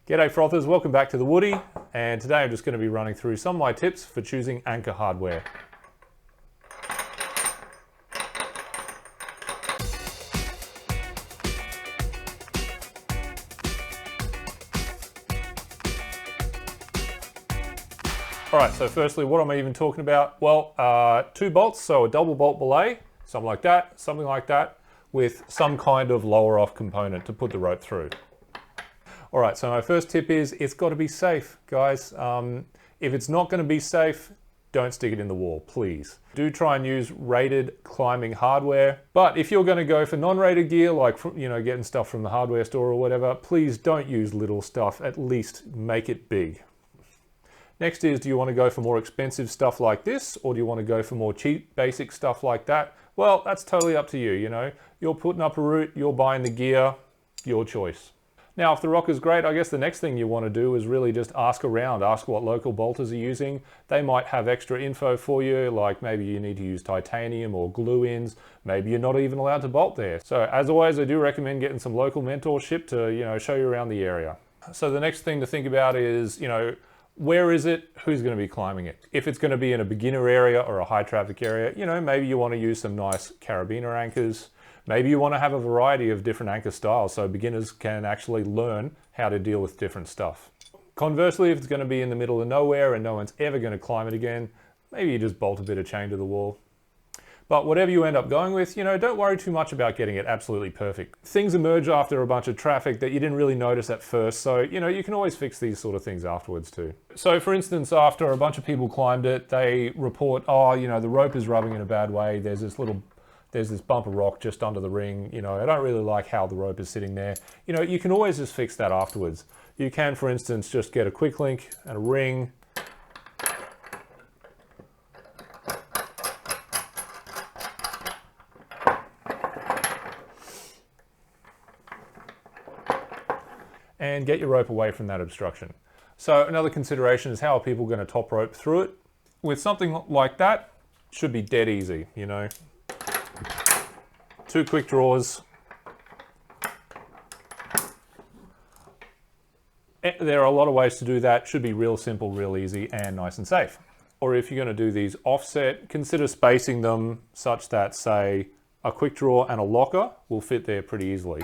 G'day frothers, welcome back to the Woody, and today I'm just going to be running through some of my tips for choosing anchor hardware. Alright, so firstly, what am I even talking about? Well, 2 bolts, so a double bolt belay, something like that, with some kind of lower off component to put the rope through. Alright, so my first tip is, it's got to be safe, guys. If it's not going to be safe, don't stick it in the wall, please. Do try and use rated climbing hardware, but if you're going to go for non-rated gear, like getting stuff from the hardware store or whatever, please don't use little stuff, at least make it big. Next is, do you want to go for more expensive stuff like this, or do you want to go for more cheap, basic stuff like that? Well, that's totally up to you, You're putting up a route, you're buying the gear, your choice. Now, if the rock is great, I guess the next thing you want to do is really just ask around, ask what local bolters are using. They might have extra info for you, like maybe you need to use titanium or glue-ins. Maybe you're not even allowed to bolt there. So as always, I do recommend getting some local mentorship to, show you around the area. So the next thing to think about is, where is it? Who's going to be climbing it? If it's going to be in a beginner area or a high traffic area, maybe you want to use some nice carabiner anchors. Maybe you want to have a variety of different anchor styles so beginners can actually learn how to deal with different stuff. Conversely, if it's going to be in the middle of nowhere and no one's ever going to climb it again, maybe you just bolt a bit of chain to the wall. But whatever you end up going with, don't worry too much about getting it absolutely perfect. Things emerge after a bunch of traffic that you didn't really notice at first, so you can always fix these sort of things afterwards too. So for instance, after a bunch of people climbed it, they report, the rope is rubbing in a bad way, there's this bump of rock just under the ring, I don't really like how the rope is sitting there. You can always just fix that afterwards. You can, for instance, just get a Quicklink and a ring, and get your rope away from that obstruction. So another consideration is, how are people going to top rope through it? With something like that, it should be dead easy, 2 quick draws. There are a lot of ways to do that. Should be real simple, real easy, and nice and safe. Or if you're going to do these offset, consider spacing them such that, say, a quick draw and a locker will fit there pretty easily.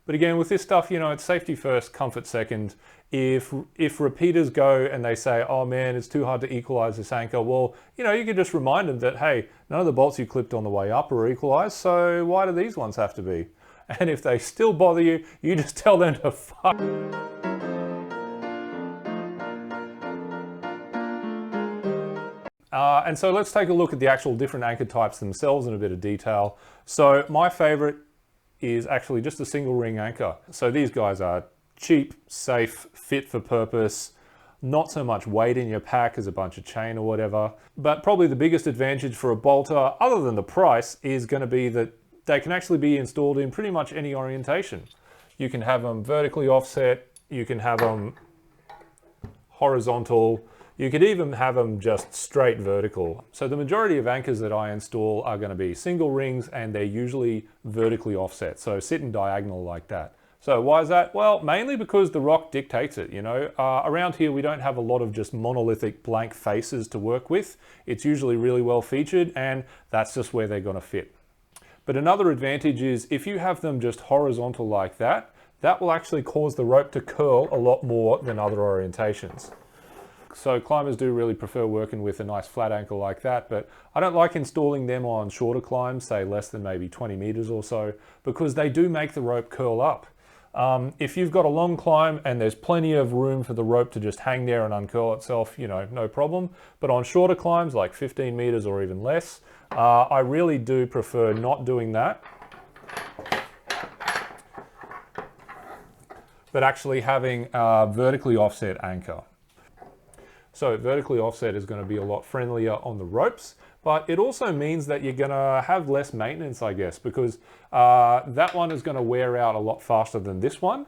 But again, with this stuff, it's safety first, comfort second. If repeaters go and they say, oh man, it's too hard to equalize this anchor, well, you could just remind them that, hey, none of the bolts you clipped on the way up are equalized, so why do these ones have to be? And if they still bother you, you just tell them to fuck. And so let's take a look at the actual different anchor types themselves in a bit of detail. So my favorite is actually just a single ring anchor. So these guys are cheap, safe, fit for purpose, not so much weight in your pack as a bunch of chain or whatever. But probably the biggest advantage for a bolter, other than the price, is going to be that they can actually be installed in pretty much any orientation. You can have them vertically offset, you can have them horizontal, you could even have them just straight vertical. So the majority of anchors that I install are going to be single rings, and they're usually vertically offset, so sitting diagonal like that. So why is that? Well, mainly because the rock dictates it, Around here we don't have a lot of just monolithic blank faces to work with. It's usually really well featured, and that's just where they're going to fit. But another advantage is, if you have them just horizontal like that, that will actually cause the rope to curl a lot more than other orientations. So climbers do really prefer working with a nice flat anchor like that, but I don't like installing them on shorter climbs, say less than maybe 20 meters or so, because they do make the rope curl up. If you've got a long climb and there's plenty of room for the rope to just hang there and uncurl itself, no problem. But on shorter climbs, like 15 meters or even less, I really do prefer not doing that, but actually having a vertically offset anchor. So vertically offset is going to be a lot friendlier on the ropes, but it also means that you're going to have less maintenance, I guess, because that one is going to wear out a lot faster than this one.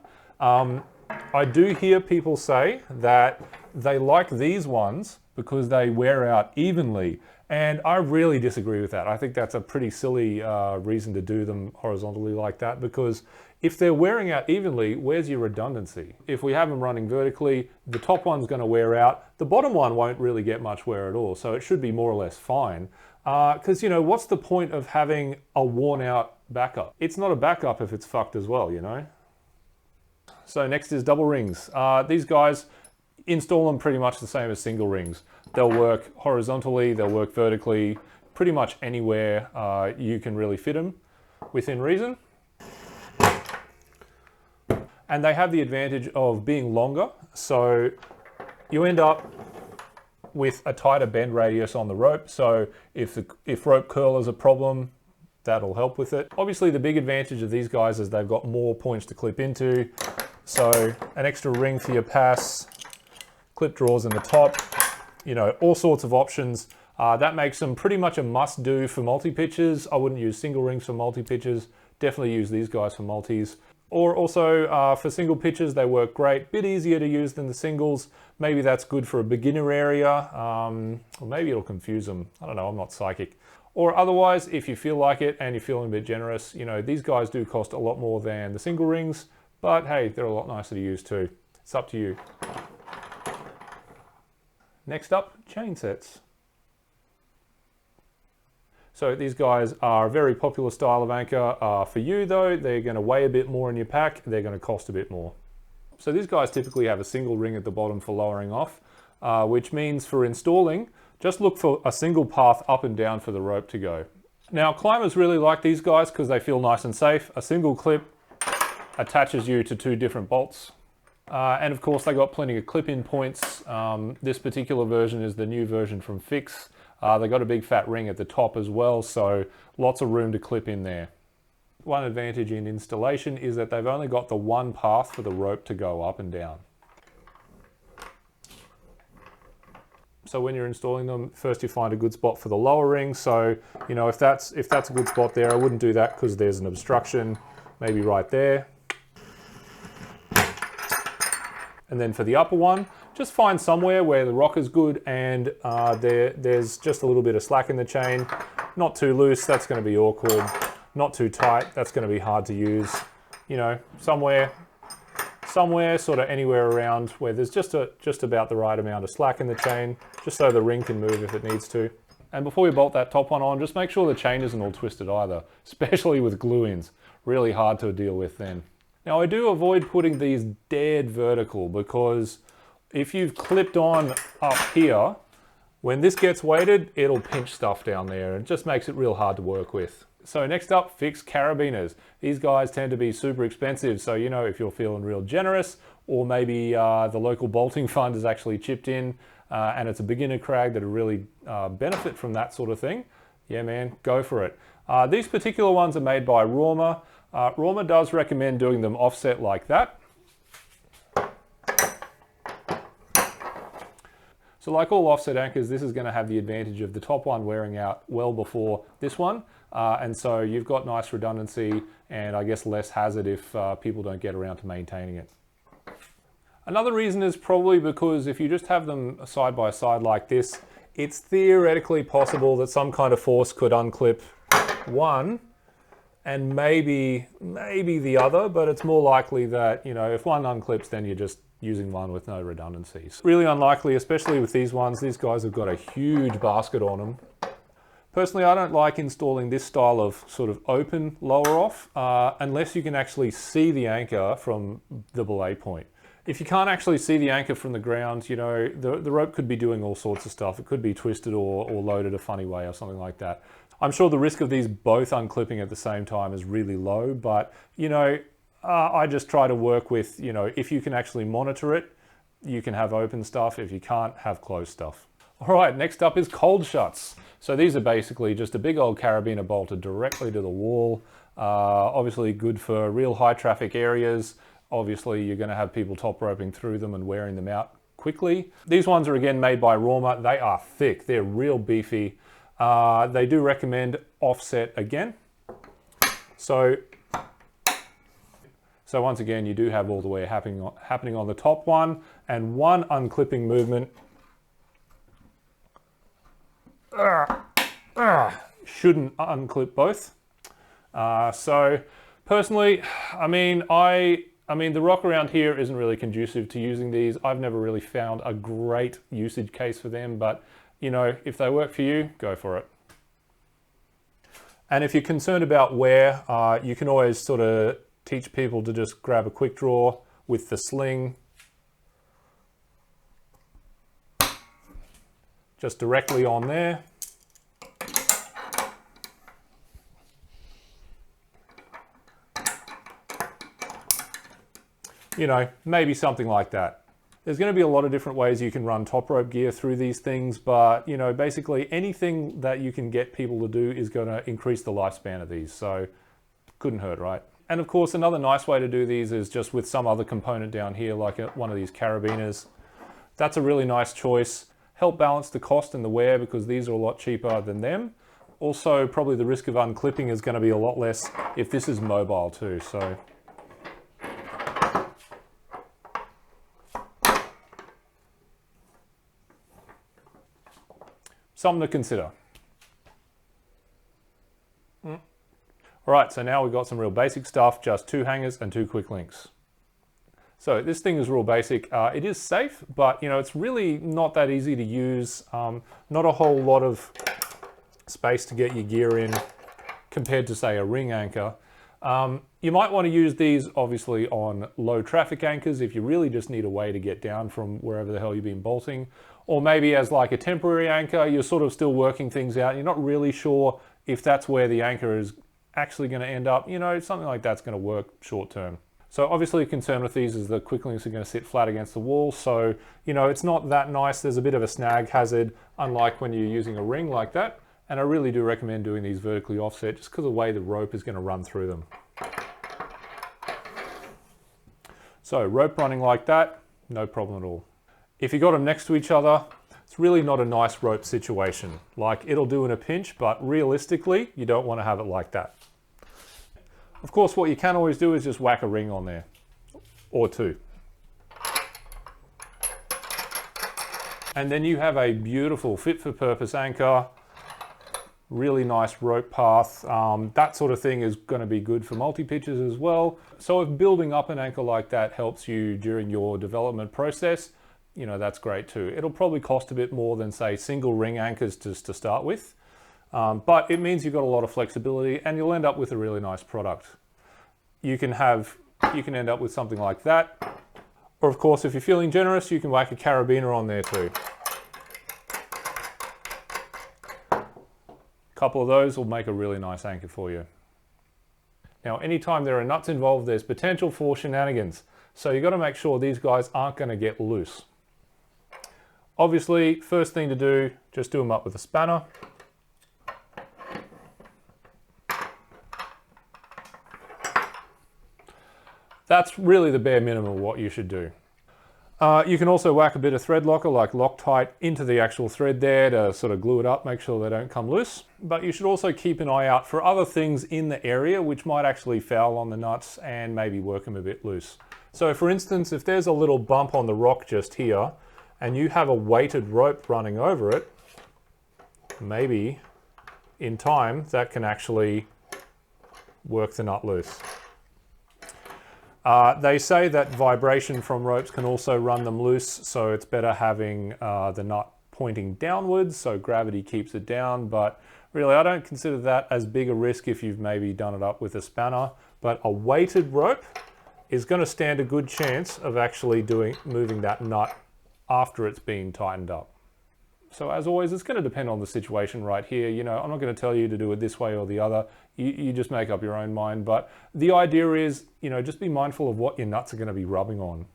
I do hear people say that they like these ones because they wear out evenly. And I really disagree with that. I think that's a pretty silly reason to do them horizontally like that, because if they're wearing out evenly, where's your redundancy? If we have them running vertically, the top one's going to wear out. The bottom one won't really get much wear at all, so it should be more or less fine. Because, you know, what's the point of having a worn out backup? It's not a backup if it's fucked as well, you know? So next is double rings. These guys, install them pretty much the same as single rings. They'll work horizontally, they'll work vertically, pretty much anywhere you can really fit them within reason. And they have the advantage of being longer, so you end up with a tighter bend radius on the rope. So if rope curl is a problem, that'll help with it. Obviously the big advantage of these guys is they've got more points to clip into. So an extra ring for your pass, clip drawers in the top, you know, all sorts of options. That makes them pretty much a must do for multi-pitches. I wouldn't use single rings for multi-pitches. Definitely use these guys for multis. Or also for single pitches, they work great. Bit easier to use than the singles. Maybe that's good for a beginner area, or maybe it'll confuse them. I don't know, I'm not psychic. Or otherwise, if you feel like it and you're feeling a bit generous, you know, these guys do cost a lot more than the single rings, but hey, they're a lot nicer to use too. It's up to you. Next up, chain sets. So these guys are a very popular style of anchor. For you though, they're going to weigh a bit more in your pack, they're going to cost a bit more. So these guys typically have a single ring at the bottom for lowering off, which means for installing, just look for a single path up and down for the rope to go. Now climbers really like these guys because they feel nice and safe. A single clip attaches you to two different bolts. And of course they got plenty of clip-in points. This particular version is the new version from Fix. They got a big fat ring at the top as well, so lots of room to clip in there. One advantage in installation is that they've only got the one path for the rope to go up and down. So when you're installing them, first you find a good spot for the lower ring. So, you know, if that's a good spot there, I wouldn't do that because there's an obstruction, maybe right there. And then for the upper one, just find somewhere where the rock is good and there's just a little bit of slack in the chain. Not too loose, that's going to be awkward. Not too tight, that's going to be hard to use. You know, somewhere sort of anywhere around where there's just about the right amount of slack in the chain, just so the ring can move if it needs to. And before you bolt that top one on, just make sure the chain isn't all twisted either, especially with glue-ins. Really hard to deal with then. Now I do avoid putting these dead vertical because if you've clipped on up here, when this gets weighted, it'll pinch stuff down there and it just makes it real hard to work with. So next up, Fix Carabiners. These guys tend to be super expensive. So, you know, if you're feeling real generous or maybe the local bolting fund has actually chipped in and it's a beginner crag that'll really benefit from that sort of thing, yeah man, go for it. These particular ones are made by Roma. Roma does recommend doing them offset like that. So like all offset anchors, this is going to have the advantage of the top one wearing out well before this one. And so you've got nice redundancy and I guess less hazard if people don't get around to maintaining it. Another reason is probably because if you just have them side by side like this, it's theoretically possible that some kind of force could unclip one and maybe the other, but it's more likely that, you know, if one unclips, then you're just using one with no redundancies. Really unlikely, especially with these ones. These guys have got a huge basket on them. Personally, I don't like installing this style of sort of open lower off unless you can actually see the anchor from the belay point. If you can't actually see the anchor from the ground, you know, the rope could be doing all sorts of stuff. It could be twisted or loaded a funny way or something like that. I'm sure the risk of these both unclipping at the same time is really low, but, you know, I just try to work with, you know, if you can actually monitor it, you can have open stuff. If you can't, have closed stuff. All right, next up is cold shuts. So these are basically just a big old carabiner bolted directly to the wall. Obviously good for real high traffic areas. Obviously you're gonna have people top roping through them and wearing them out quickly. These ones are again made by Roma. They are thick, they're real beefy. They do recommend offset again. So So once again, you do have all the wear happening on the top one, and one unclipping movement shouldn't unclip both. So personally, I mean, the rock around here isn't really conducive to using these. I've never really found a great usage case for them, but you know, if they work for you, go for it. And if you're concerned about wear, you can always sort of teach people to just grab a quick draw with the sling, just directly on there. You know, maybe something like that. There's going to be a lot of different ways you can run top rope gear through these things, but you know, basically anything that you can get people to do is going to increase the lifespan of these. So couldn't hurt, right? And of course, another nice way to do these is just with some other component down here, like one of these carabiners. That's a really nice choice. Help balance the cost and the wear because these are a lot cheaper than them. Also, probably the risk of unclipping is going to be a lot less if this is mobile too. So something to consider. All right, so now we've got some real basic stuff, just 2 hangers and 2 quick links. So this thing is real basic. It is safe, but you know, it's really not that easy to use. Not a whole lot of space to get your gear in compared to say a ring anchor. You might want to use these obviously on low traffic anchors if you really just need a way to get down from wherever the hell you've been bolting. Or maybe as like a temporary anchor, you're sort of still working things out. You're not really sure if that's where the anchor is actually going to end up. You know, something like that's going to work short term. So obviously a concern with these is the quick links are going to sit flat against the wall. So, you know, it's not that nice. There's a bit of a snag hazard, unlike when you're using a ring like that. And I really do recommend doing these vertically offset just because of the way the rope is going to run through them. So rope running like that, no problem at all. If you got them next to each other, it's really not a nice rope situation. Like it'll do in a pinch, but realistically, you don't want to have it like that. Of course, what you can always do is just whack a ring on there, or 2. And then you have a beautiful fit for purpose anchor, really nice rope path. That sort of thing is going to be good for multi-pitches as well. So if building up an anchor like that helps you during your development process, you know, that's great too. It'll probably cost a bit more than say single ring anchors just to start with. But it means you've got a lot of flexibility and you'll end up with a really nice product. You can end up with something like that. Or of course, if you're feeling generous, you can whack a carabiner on there too. A couple of those will make a really nice anchor for you. Now, anytime there are nuts involved, there's potential for shenanigans. So you've got to make sure these guys aren't going to get loose. Obviously, first thing to do, just do them up with a spanner. That's really the bare minimum of what you should do. You can also whack a bit of thread locker, like Loctite, into the actual thread there to sort of glue it up, make sure they don't come loose. But you should also keep an eye out for other things in the area which might actually foul on the nuts and maybe work them a bit loose. So for instance, if there's a little bump on the rock just here, and you have a weighted rope running over it, maybe in time that can actually work the nut loose. They say that vibration from ropes can also run them loose, so it's better having the nut pointing downwards so gravity keeps it down. But really, I don't consider that as big a risk if you've maybe done it up with a spanner. But a weighted rope is going to stand a good chance of actually moving that nut after it's been tightened up. So as always, it's going to depend on the situation right here. You know, I'm not going to tell you to do it this way or the other. You just make up your own mind. But the idea is, you know, just be mindful of what your nuts are going to be rubbing on.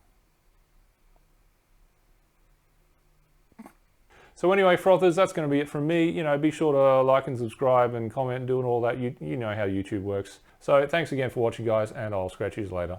So anyway, frothers, that's going to be it from me. You know, be sure to like and subscribe and comment and doing all that. You know how YouTube works. So thanks again for watching, guys, and I'll scratch you later.